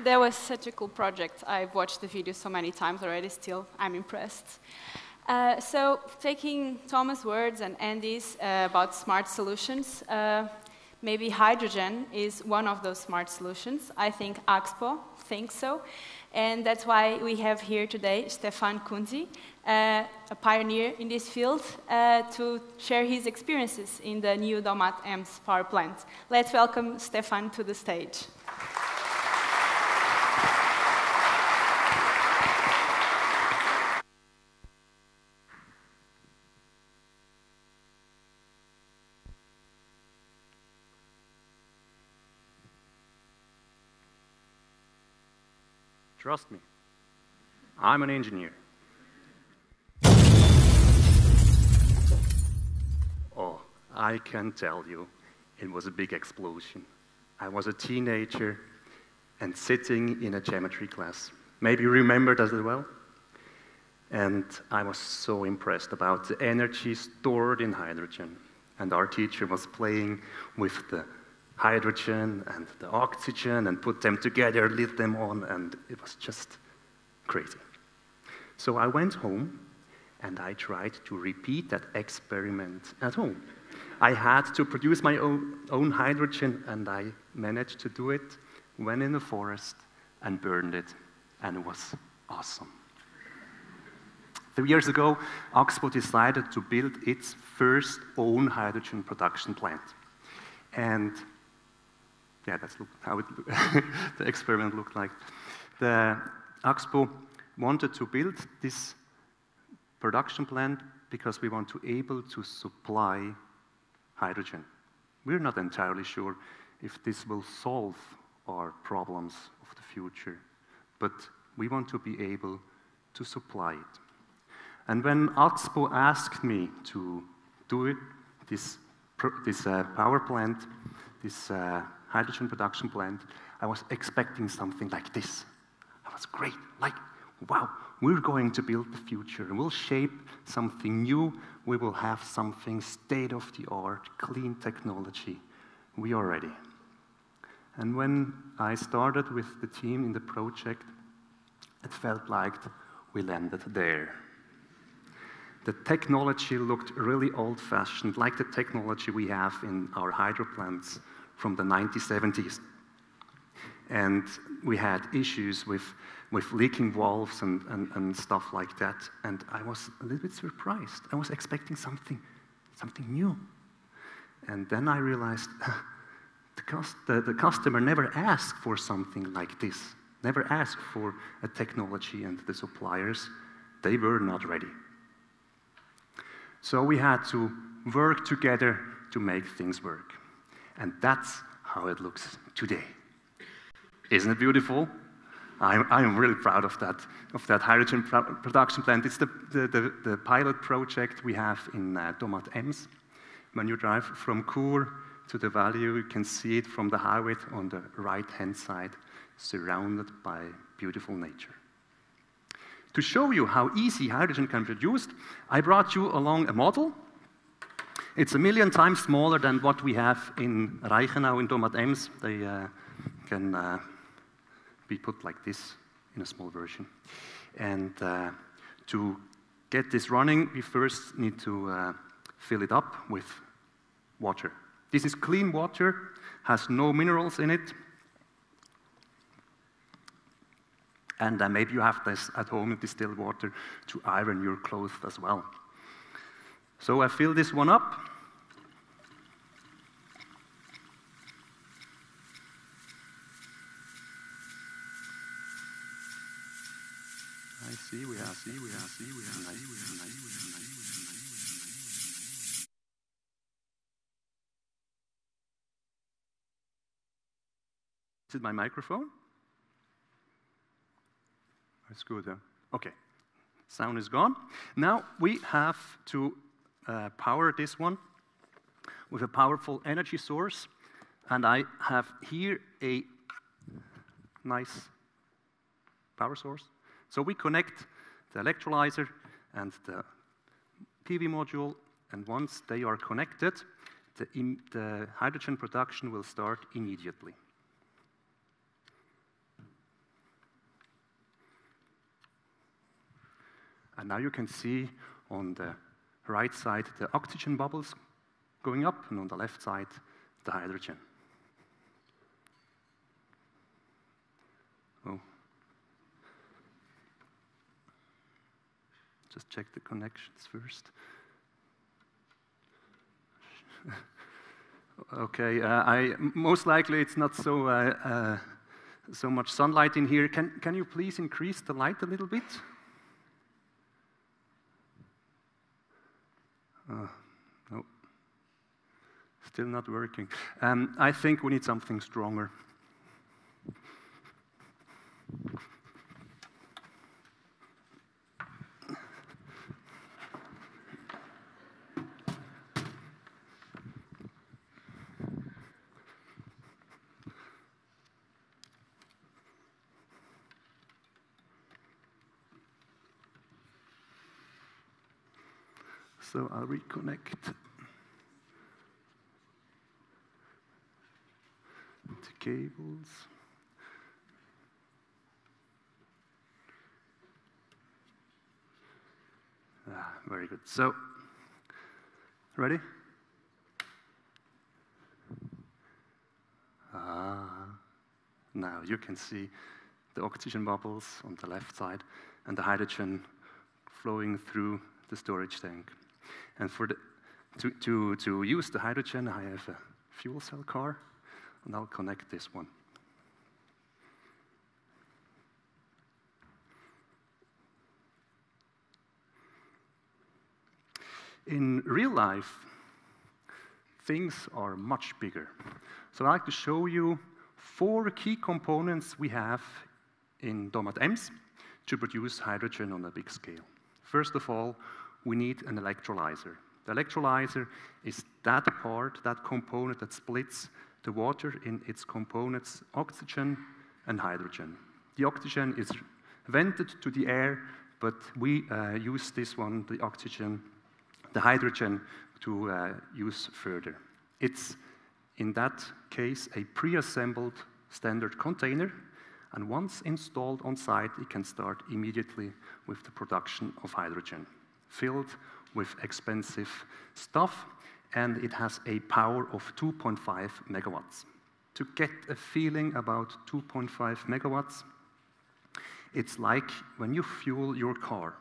That was such a cool project. I've watched the video so many times already, still, I'm impressed. So, taking Thomas' words and Andy's about smart solutions, maybe hydrogen is one of those smart solutions. I think Axpo thinks so. And that's why we have here today Stefan Kunzi, a pioneer in this field, to share his experiences in the new Domat EMS power plant. Let's welcome Stefan to the stage. Trust me, I'm an engineer. Oh, I can tell you, it was a big explosion. I was a teenager and sitting in a geometry class. Maybe you remember that as well? And I was so impressed about the energy stored in hydrogen. And our teacher was playing with the hydrogen and the oxygen and put them together, lit them on, and it was just crazy. So I went home and I tried to repeat that experiment at home. I had to produce my own hydrogen, and I managed to do it, went in the forest and burned it, and it was awesome. 3 years ago, Axpo decided to build its first own hydrogen production plant. And yeah, that's how the experiment looked like. The Axpo wanted to build this production plant because we want to be able to supply hydrogen. We're not entirely sure if this will solve our problems of the future, but we want to be able to supply it. And when Axpo asked me to do it, this power plant, this hydrogen production plant, I was expecting something like this. That was great, like, wow, we're going to build the future, and we'll shape something new, we will have something state-of-the-art, clean technology. We are ready. And when I started with the team in the project, it felt like we landed there. The technology looked really old-fashioned, like the technology we have in our hydro plants from the 1970s. And we had issues with leaking valves and stuff like that. And I was a little bit surprised. I was expecting something new. And then I realized the customer never asked for something like this, never asked for a technology, and the suppliers, they were not ready. So we had to work together to make things work. And that's how it looks today. Isn't it beautiful? I'm really proud of that hydrogen production plant. It's the pilot project we have in Domat EMS. When you drive from Chur to the valley, you can see it from the highway on the right-hand side, surrounded by beautiful nature. To show you how easy hydrogen can be produced, I brought you along a model. It's 1 million times smaller than what we have in Reichenau in Domat EMS. They can be put like this in a small version. And to get this running, we first need to fill it up with water. This is clean water, has no minerals in it. And maybe you have this at home, distilled water, to iron your clothes as well. So I fill this one up. We have. Is it my microphone? That's good, huh? Okay. Sound is gone. Now we have to power this one with a powerful energy source. And I have here a nice power source. So we connect the electrolyzer and the PV module, and once they are connected, the hydrogen production will start immediately. And now you can see on the right side the oxygen bubbles going up, and on the left side the hydrogen. Oh. Just check the connections first. Okay, most likely it's not so much sunlight in here. Can you please increase the light a little bit? No, still not working. I think we need something stronger. So I'll reconnect the cables. Very good. So, ready? Now you can see the oxygen bubbles on the left side and the hydrogen flowing through the storage tank. And to use the hydrogen, I have a fuel cell car, and I'll connect this one. In real life, things are much bigger. So I'd like to show you 4 key components we have in Domat EMS to produce hydrogen on a big scale. First of all, we need an electrolyzer. The electrolyzer is that part, that component that splits the water in its components, oxygen and hydrogen. The oxygen is vented to the air, but we use this one, the oxygen, the hydrogen, to use further. It's, in that case, a pre-assembled standard container, and once installed on site, it can start immediately with the production of hydrogen, filled with expensive stuff, and it has a power of 2.5 megawatts. To get a feeling about 2.5 megawatts, it's like when you fuel your car.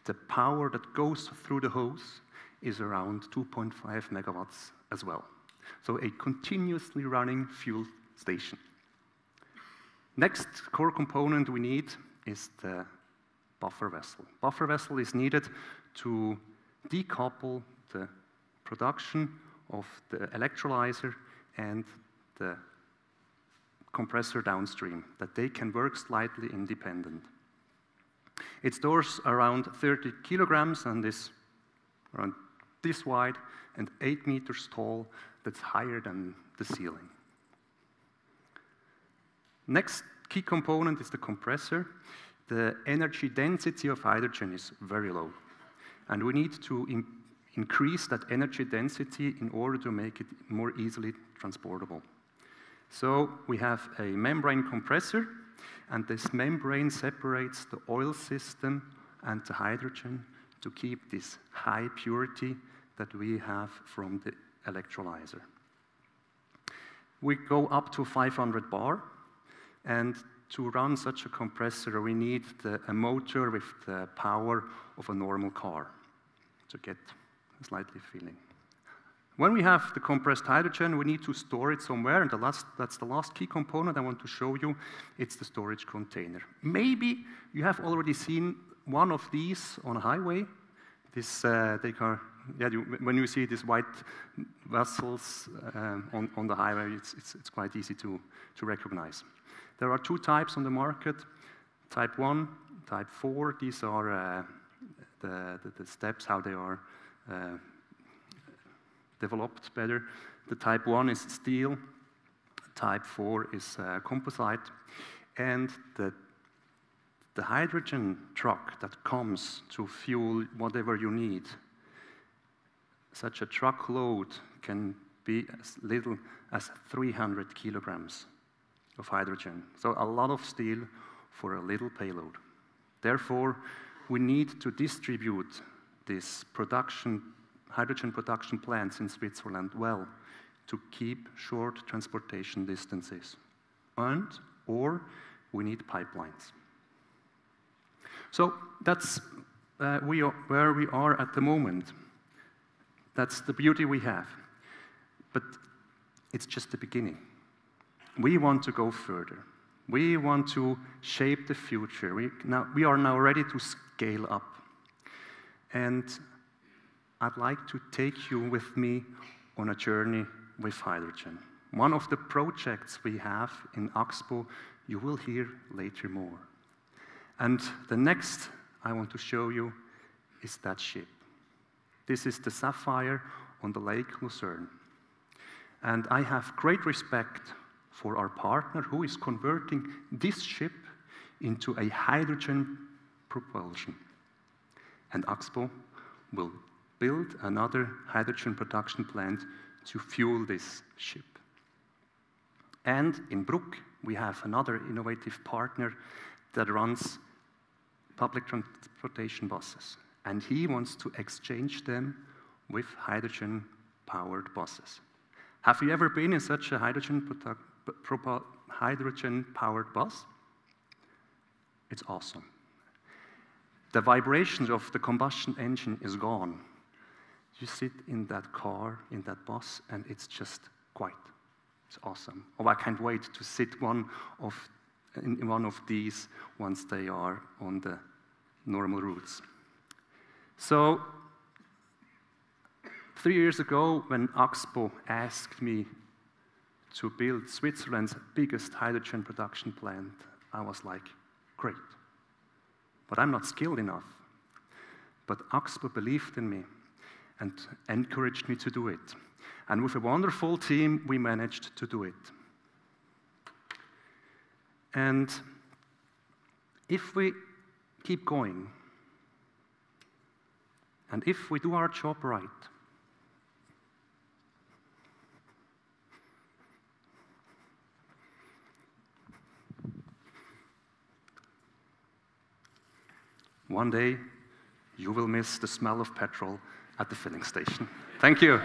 The power that goes through the hose is around 2.5 megawatts as well. So a continuously running fuel station. Next core component we need is the buffer vessel. Buffer vessel is needed to decouple the production of the electrolyzer and the compressor downstream, that they can work slightly independent. It stores around 30 kilograms and is around this wide and 8 meters tall. That's higher than the ceiling. Next key component is the compressor. The energy density of hydrogen is very low, and we need to increase that energy density in order to make it more easily transportable. So we have a membrane compressor, and this membrane separates the oil system and the hydrogen to keep this high purity that we have from the electrolyzer. We go up to 500 bar, and to run such a compressor, we need a motor with the power of a normal car to get a slightly feeling. When we have the compressed hydrogen, we need to store it somewhere, and that's the last key component I want to show you. It's the storage container. Maybe you have already seen one of these on a highway. When you see these white vessels on the highway, it's quite easy to recognize. There are 2 types on the market, type 1, type 4. These are the steps, how they are developed better. The type 1 is steel, type 4 is composite, and the hydrogen truck that comes to fuel whatever you need, such a truckload can be as little as 300 kilograms of hydrogen. So a lot of steel for a little payload. Therefore, we need to distribute this hydrogen production plants in Switzerland well to keep short transportation distances. Or we need pipelines. So that's where we are at the moment. That's the beauty we have. But it's just the beginning. We want to go further. We want to shape the future. We are now ready to scale up. And I'd like to take you with me on a journey with hydrogen. One of the projects we have in Axpo, you will hear later more. And the next I want to show you is that ship. This is the Sapphire on the Lake Lucerne. And I have great respect for our partner who is converting this ship into a hydrogen propulsion. And Axpo will build another hydrogen production plant to fuel this ship. And in Bruck, we have another innovative partner that runs public transportation buses. And he wants to exchange them with hydrogen-powered buses. Have you ever been in such a hydrogen-powered bus? It's awesome. The vibrations of the combustion engine is gone. You sit in that car, in that bus, and it's just quiet. It's awesome. Oh, I can't wait to sit in one of these once they are on the normal routes. So, 3 years ago, when Axpo asked me to build Switzerland's biggest hydrogen production plant, I was like, great. But I'm not skilled enough. But Axpo believed in me and encouraged me to do it. And with a wonderful team, we managed to do it. And if we keep going, and if we do our job right, one day you will miss the smell of petrol at the filling station. Thank you.